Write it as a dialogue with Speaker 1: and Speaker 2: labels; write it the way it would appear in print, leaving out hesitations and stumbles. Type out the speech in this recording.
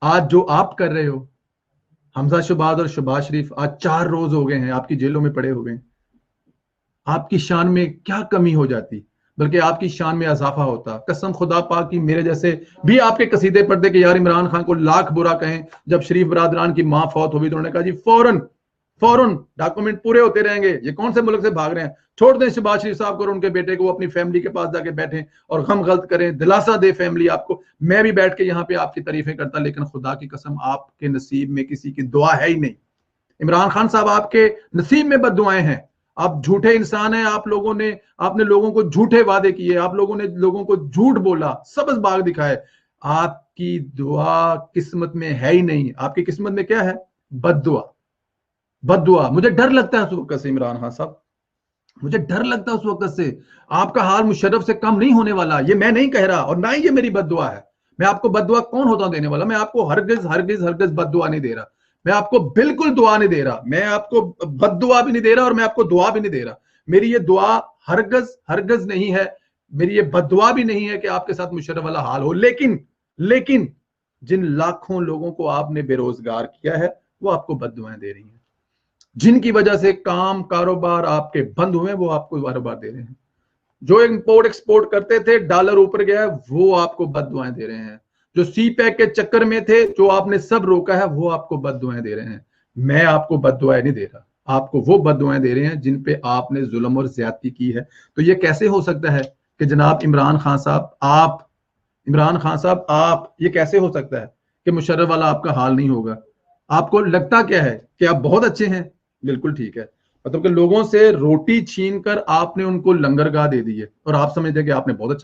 Speaker 1: आज जो आप कर रहे हो, हमजा शहबाज और शहबाज शरीफ आज 4 रोज हो गए हैं आपकी जेलों में पड़े हुए हैं। आपकी शान में क्या कमी हो जाती, बल्कि आपकी शान में इजाफा होता। कसम खुदा पाक की, मेरे जैसे भी आपके कसीदे पढ़ते कि यार इमरान खान को लाख बुरा कहें, जब शरीफ बरादरान की मां फौत हुई तो उन्होंने कहा जी फौरन फौरन डॉक्यूमेंट पूरे होते रहेंगे, ये कौन से मुल्क से भाग रहे हैं, छोड़ दें शहबाज शरीफ साहब को और उनके बेटे को अपनी फैमिली के पास जाके बैठे और गम गल्त करें, दिलासा दे फैमिली आपको। मैं भी बैठ के यहाँ पे आपकी तारीफें करता, लेकिन खुदा की कसम आपके नसीब में किसी की दुआ है ही नहीं। इमरान खान साहब आपके नसीब में बद्दुआएं हैं। आप झूठे इंसान हैं। आपने लोगों को झूठे वादे किए, आप लोगों ने लोगों को झूठ बोला, सबज बाग दिखाए। आपकी दुआ किस्मत में है ही नहीं। आपकी किस्मत में क्या है? बद्दुआ। बद्दुआ। मुझे डर लगता है उस वक्त से इमरान खान साहब, मुझे डर लगता है उस वक्त से। आपका हाल मुशर्रफ से कम नहीं होने वाला, ये मैं नहीं कह रहा, और ना ही ये मेरी बद्दुआ है। मैं आपको बद्दुआ कौन होता देने वाला? मैं आपको हरगिज हरगिज हरगिज बद्दुआ नहीं दे रहा। मैं आपको बिल्कुल दुआ नहीं दे रहा। मैं आपको बद्दुआ भी नहीं दे रहा और मैं आपको दुआ भी नहीं दे रहा। मेरी ये दुआ हरगिज हरगिज नहीं है, मेरी ये बद्दुआ भी नहीं है कि आपके साथ मुशर्रफ वाला हाल हो। लेकिन जिन लाखों लोगों को आपने बेरोजगार किया है, वो आपको बद्दुआएं दे रही हैं। जिनकी वजह से काम कारोबार आपके बंद हुए, वो आपको कारोबार दे रहे हैं। जो इंपोर्ट एक्सपोर्ट करते थे, डॉलर ऊपर गया, वो आपको बद्दुआएं दे रहे हैं। जो सी पैक के चक्कर में थे, जो आपने सब रोका है, वो आपको बद्दुआएं दे रहे हैं। मैं आपको बद्दुआएं नहीं दे रहा, आपको वो बद्दुआएं दे रहे हैं जिन पे आपने जुल्म और ज्यादती की है। तो ये कैसे हो सकता है कि जनाब इमरान खान साहब आप ये कैसे हो सकता है कि मुशर्रफ वाला आपका हाल नहीं होगा? आपको लगता क्या है कि आप बहुत अच्छे हैं? बिल्कुल ठीक है। मतलब कि लोगों से रोटी छीन कर आपने उनको लंगरगाह दे दी है और आप समझते हैं कि आपने बहुत अच्छा